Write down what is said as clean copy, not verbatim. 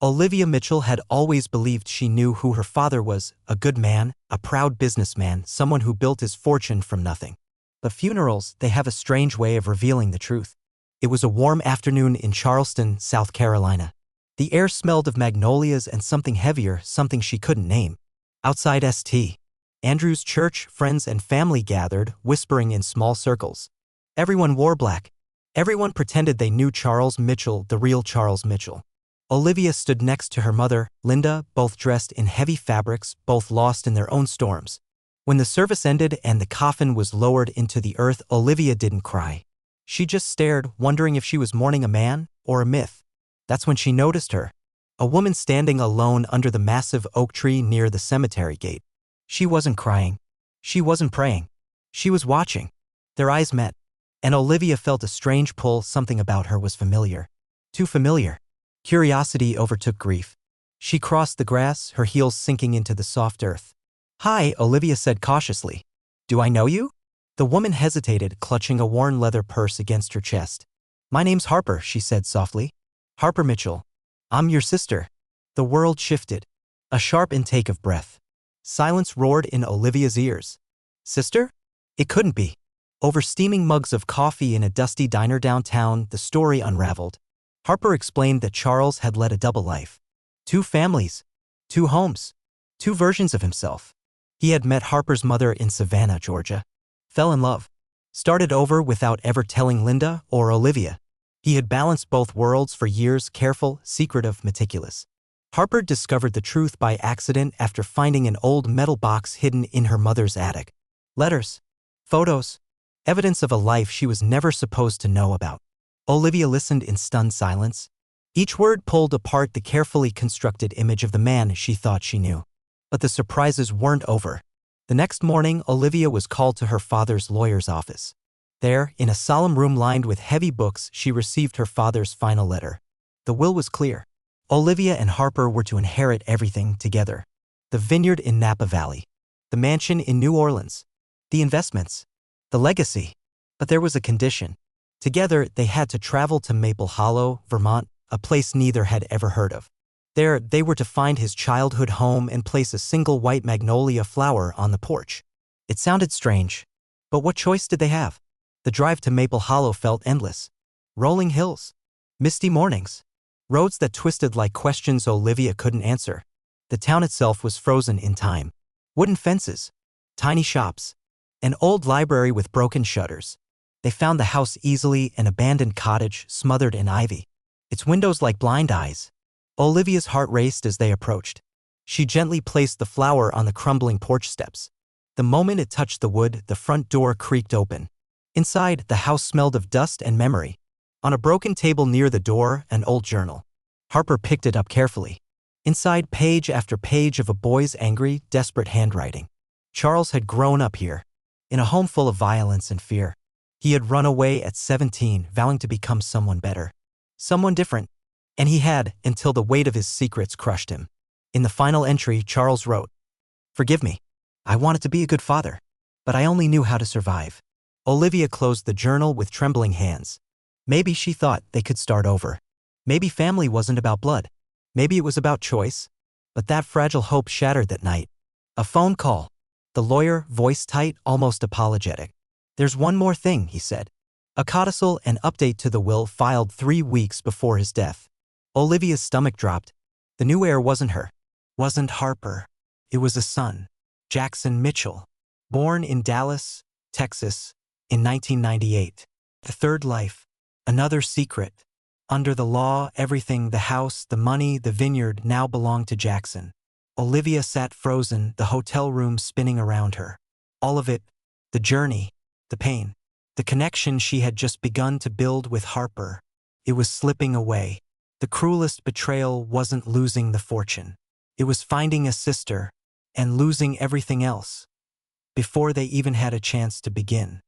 Olivia Mitchell had always believed she knew who her father was, a good man, a proud businessman, someone who built his fortune from nothing. But funerals, they have a strange way of revealing the truth. It was a warm afternoon in Charleston, South Carolina. The air smelled of magnolias and something heavier, something she couldn't name. Outside St. Andrew's Church, friends and family gathered, whispering in small circles. Everyone wore black. Everyone pretended they knew Charles Mitchell, the real Charles Mitchell. Olivia stood next to her mother, Linda, both dressed in heavy fabrics, both lost in their own storms. When the service ended and the coffin was lowered into the earth, Olivia didn't cry. She just stared, wondering if she was mourning a man or a myth. That's when she noticed her. A woman standing alone under the massive oak tree near the cemetery gate. She wasn't crying. She wasn't praying. She was watching. Their eyes met, and Olivia felt a strange pull. Something about her was familiar. Too familiar. Curiosity overtook grief. She crossed the grass, her heels sinking into the soft earth. "Hi," Olivia said cautiously. "Do I know you?" The woman hesitated, clutching a worn leather purse against her chest. "My name's Harper," she said softly. "Harper Mitchell. I'm your sister." The world shifted. A sharp intake of breath. Silence roared in Olivia's ears. Sister? It couldn't be. Over steaming mugs of coffee in a dusty diner downtown, the story unraveled. Harper explained that Charles had led a double life. 2 families. 2 homes. 2 versions of himself. He had met Harper's mother in Savannah, Georgia. Fell in love. Started over without ever telling Linda or Olivia. He had balanced both worlds for years, careful, secretive, meticulous. Harper discovered the truth by accident after finding an old metal box hidden in her mother's attic. Letters. Photos. Evidence of a life she was never supposed to know about. Olivia listened in stunned silence. Each word pulled apart the carefully constructed image of the man she thought she knew. But the surprises weren't over. The next morning, Olivia was called to her father's lawyer's office. There, in a solemn room lined with heavy books, she received her father's final letter. The will was clear. Olivia and Harper were to inherit everything together. The vineyard in Napa Valley. The mansion in New Orleans. The investments. The legacy. But there was a condition. Together, they had to travel to Maple Hollow, Vermont, a place neither had ever heard of. There, they were to find his childhood home and place a single white magnolia flower on the porch. It sounded strange. But what choice did they have? The drive to Maple Hollow felt endless. Rolling hills. Misty mornings. Roads that twisted like questions Olivia couldn't answer. The town itself was frozen in time. Wooden fences. Tiny shops. An old library with broken shutters. They found the house easily, an abandoned cottage smothered in ivy. Its windows like blind eyes. Olivia's heart raced as they approached. She gently placed the flower on the crumbling porch steps. The moment it touched the wood, the front door creaked open. Inside, the house smelled of dust and memory. On a broken table near the door, an old journal. Harper picked it up carefully. Inside, page after page of a boy's angry, desperate handwriting. Charles had grown up here, in a home full of violence and fear. He had run away at 17, vowing to become someone better. Someone different. And he had, until the weight of his secrets crushed him. In the final entry, Charles wrote, "Forgive me. I wanted to be a good father, but I only knew how to survive." Olivia closed the journal with trembling hands. Maybe she thought they could start over. Maybe family wasn't about blood. Maybe it was about choice. But that fragile hope shattered that night. A phone call. The lawyer, voice tight, almost apologetic. "There's one more thing," he said. A codicil and update to the will filed 3 weeks before his death. Olivia's stomach dropped. The new heir wasn't her. Wasn't Harper. It was a son. Jackson Mitchell. Born in Dallas, Texas, in 1998. The third life. Another secret. Under the law, everything, the house, the money, the vineyard, now belonged to Jackson. Olivia sat frozen, the hotel room spinning around her. All of it, the journey, the pain, the connection she had just begun to build with Harper. It was slipping away. The cruelest betrayal wasn't losing the fortune. It was finding a sister and losing everything else before they even had a chance to begin.